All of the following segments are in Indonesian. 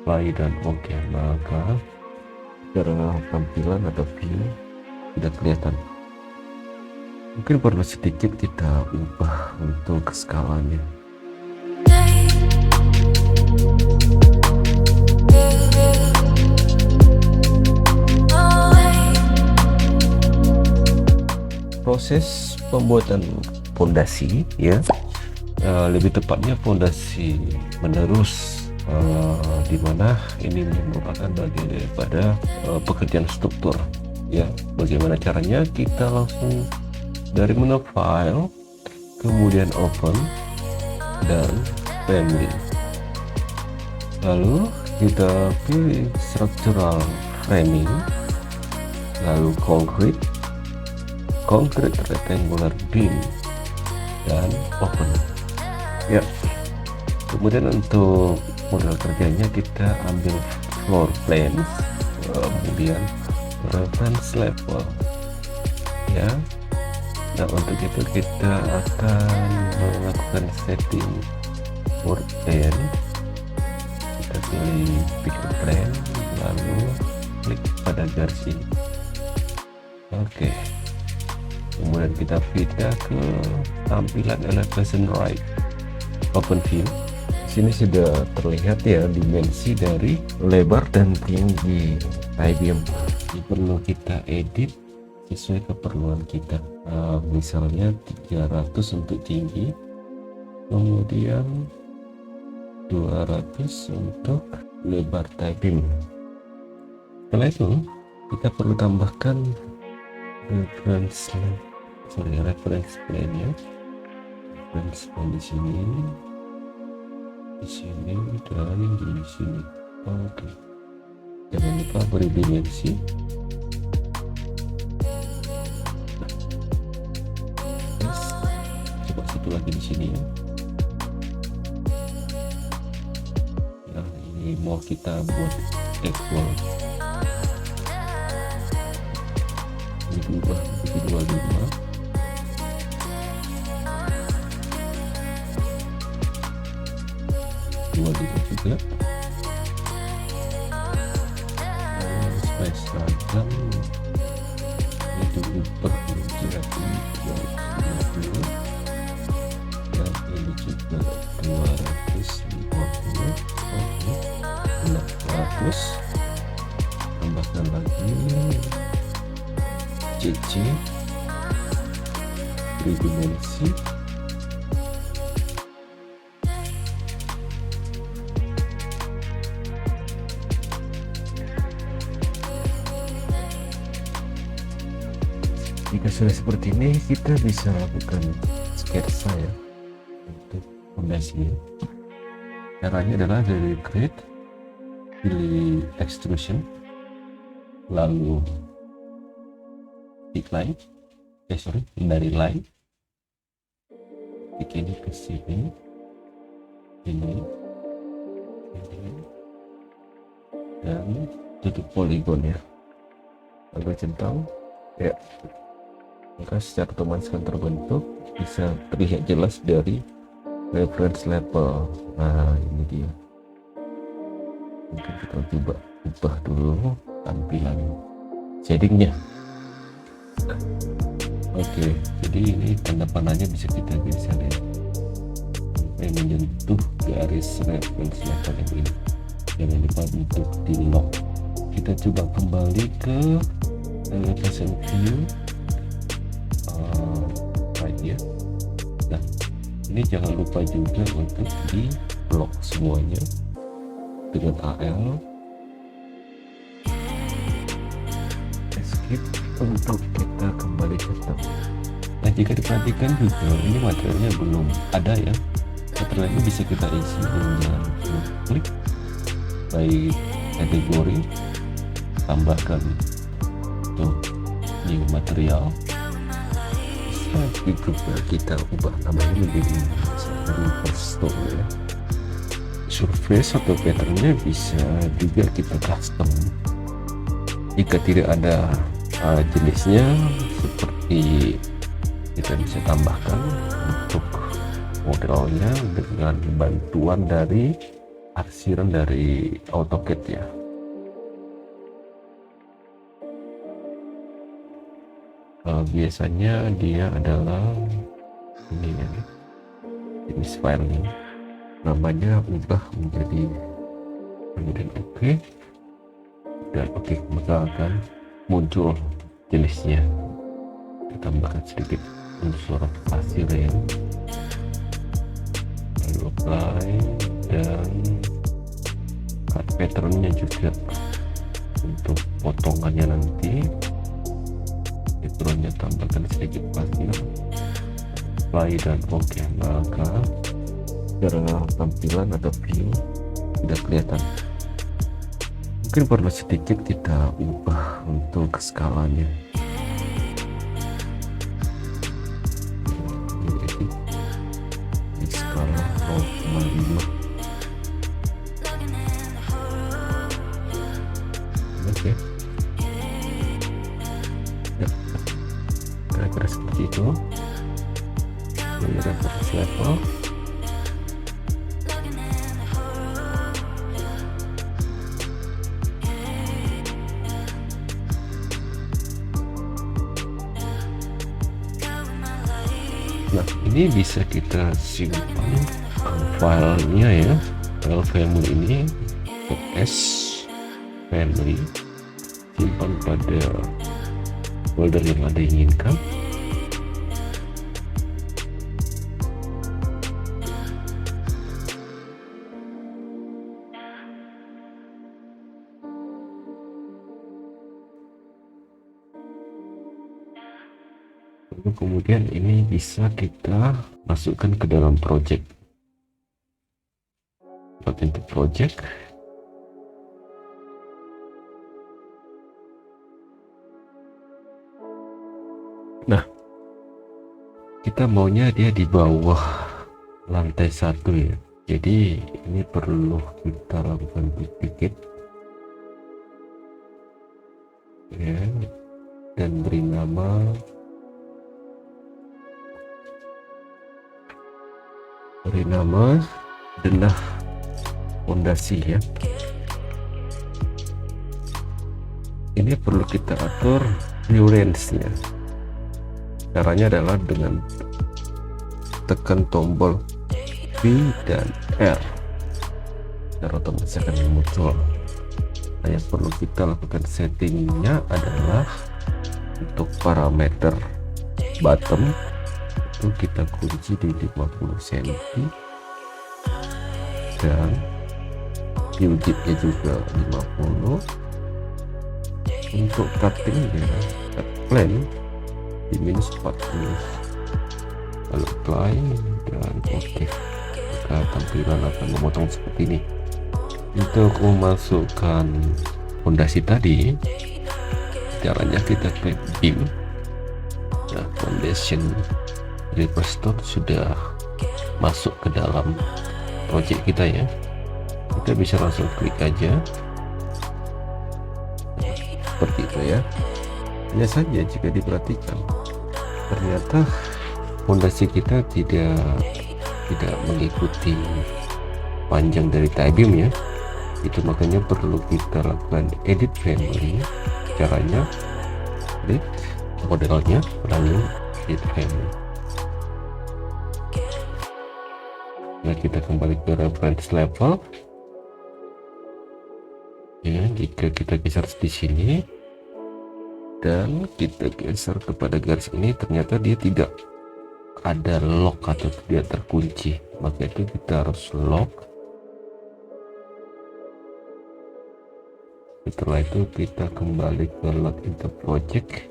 apply dan oke, maka secara tampilan atau view tidak kelihatan. Mungkin perlu sedikit kita ubah untuk skalanya. Proses pembuatan fondasi ya, lebih tepatnya fondasi menerus, di mana ini merupakan bagian daripada pekerjaan struktur ya. Bagaimana caranya? Kita langsung dari menu file, kemudian open dan family, lalu kita pilih structural framing, lalu concrete rectangular beam dan open ya. Kemudian untuk model kerjanya kita ambil floor plan, kemudian reference level ya. Nah, untuk itu kita akan melakukan setting for plan. Kita pilih picture plan, lalu klik pada garis ini. Oke. Kemudian kita pindah ke tampilan elevation right, open view. Sini sudah terlihat ya dimensi dari lebar dan tinggi I-beam. Ini perlu kita edit sesuai keperluan kita. Misalnya 300 untuk tinggi, kemudian 200 untuk lebar I-beam. Setelah itu kita perlu tambahkan reference plan ya. Reference plan di sini dan di sini. Oke. Jangan lupa beri dimensi. Coba satu lagi di sini ya. Nah, ini mau kita buat equal. Ini berubah menjadi 25. Juga space random itu berubah menjadi 250 dan ini juga 250. Oke, 600. Tambahkan lagi CC tridimensi. Jika sudah seperti ini, kita bisa lakukan sketsa ya untuk fondasinya. Caranya adalah dari create, pilih extrusion, lalu decline, dari line, bikin ke sini, ini, dan tutup poligon ya, lalu centang ya. Maka secara otomatis akan terbentuk, bisa terlihat jelas dari reference level. Nah, ini dia. Mungkin kita coba ubah dulu tampilan shadingnya. Oke, jadi ini tanda panahnya bisa kita lihat sampai menyentuh garis reference level yang ini. Jangan lupa untuk di lock. Kita coba kembali ke elevation view right ya. Nah, ini jangan lupa juga untuk di lock semuanya dengan AL. Escape untuk kita kembali ke tab. Nah, jika diperhatikan juga ini materialnya belum ada ya. Material ini bisa kita isi dengan klik baik kategori, tambahkan tuh new material, bisa juga kita ubah namanya menjadi custom ya. Surface atau patternnya bisa juga kita custom jika tidak ada jenisnya, seperti kita bisa tambahkan untuk modelnya dengan bantuan dari arsiran dari AutoCAD ya. Biasanya dia adalah ini ya, jenis filenya namanya ubah menjadi kemudian oke, dan oke, maka akan muncul jenisnya. Kita tambahkan sedikit unsur arsiran, lalu apply, dan cut patternnya juga untuk potongannya nanti. Backgroundnya tambahkan sedikit pasir, apply, dan oke, maka secara tampilan atau view sudah kelihatan. Mungkin perlu sedikit kita ubah untuk skalanya. Jadi skala 0,5. Oke. Ya, kira-kira seperti itu. Ini reference level. Nah, ini bisa kita simpan filenya ya, file family ini s family, simpan pada folder yang Anda inginkan. Lalu kemudian ini bisa kita masukkan ke dalam project. Untuk project, nah kita maunya dia di bawah lantai 1 ya, jadi ini perlu kita lakukan duplicate ya, dan beri nama denah fondasi ya. Ini perlu kita atur clearance-nya. Caranya adalah dengan tekan tombol V dan R, secara otomatis akan muncul. Nah, yang perlu kita lakukan settingnya adalah untuk parameter bottom itu kita kunci di 50 cm, dan view depth-nya juga 50. Untuk cutting-nya, cut plane di minus 40, lalu apply, dan oke, maka tampilan akan memotong seperti ini. Untuk memasukkan fondasi tadi, caranya kita klik beam. Nah, foundation restore sudah masuk ke dalam project kita ya. Kita bisa langsung klik aja seperti itu ya. Hanya saja jika diperhatikan, ternyata fondasi kita tidak mengikuti panjang dari tie beam ya. Itu makanya perlu kita lakukan edit family. Caranya klik modelnya, lalu edit family. Nah, kita kembali ke reference level ya. Jika kita geser di sini dan kita geser kepada garis ini, ternyata dia tidak ada lock atau tidak terkunci, maka itu kita harus lock. Setelah itu kita kembali ke log into project,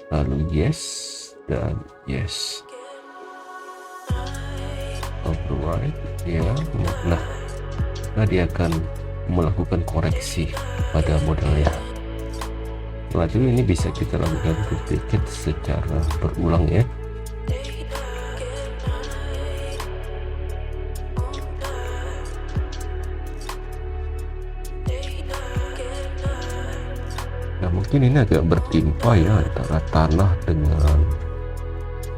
lalu yes dan yes, override ya. Nah, dia akan melakukan koreksi pada modelnya. Setelah itu ini bisa kita lakukan duplicate secara berulang ya. Nah, mungkin ini agak bertimpa ya antara tanah dengan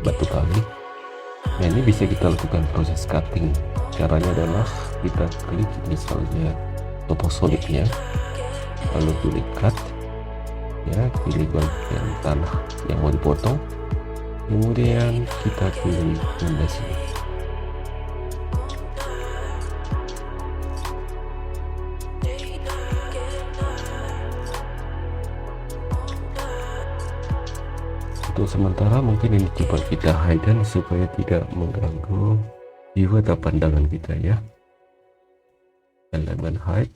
batu kali. Nah, ini bisa kita lakukan proses cutting. Caranya adalah kita klik misalnya topo solidnya, lalu pilih cut ya, pilih bagian tanah yang mau dipotong, kemudian kita pilih fondasi. Untuk sementara mungkin ini coba kita hide supaya tidak mengganggu view atau pandangan kita ya. Elemen hide,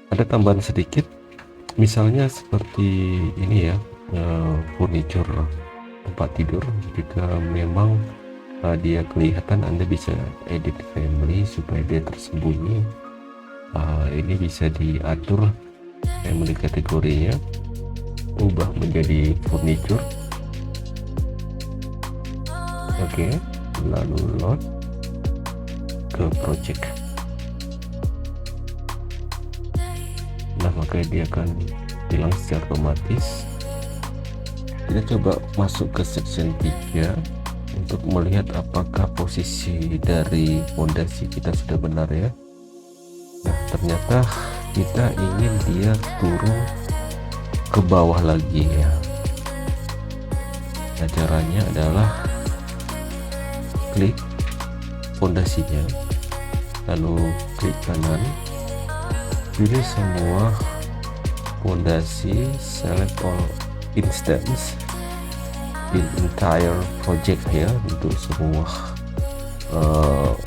ada tambahan sedikit misalnya seperti ini ya, furniture tempat tidur. Jika memang dia kelihatan, Anda bisa edit family supaya dia tersembunyi. Ini bisa diatur family kategorinya, ubah menjadi furniture. Oke, lalu load ke project. Nah, maka dia akan hilang secara otomatis. Kita coba masuk ke section 3 untuk melihat apakah posisi dari fondasi kita sudah benar ya. Nah, ternyata kita ingin dia turun ke bawah lagi ya. Nah, caranya adalah klik fondasinya, lalu klik kanan, pilih semua fondasi, select all instance in entire project ya, untuk semua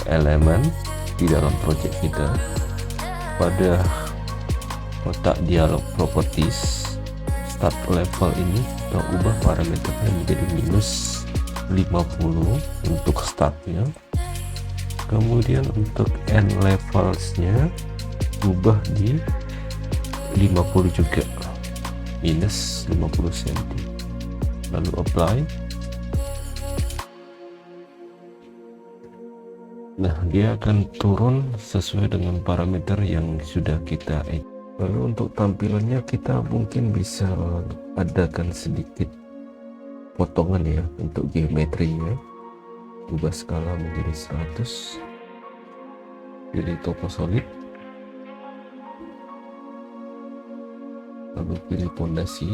elemen di dalam project kita. Pada kotak dialog properties start level ini kita ubah parameternya menjadi minus 50 untuk startnya, kemudian untuk end levelsnya ubah di 50 juga, minus 50 cm, lalu apply. Nah, dia akan turun sesuai dengan parameter yang sudah kita edit. Lalu untuk tampilannya kita mungkin bisa adakan sedikit potongan ya untuk geometrinya. Ubah skala menjadi 100, pilih topo solid, lalu pilih fondasi,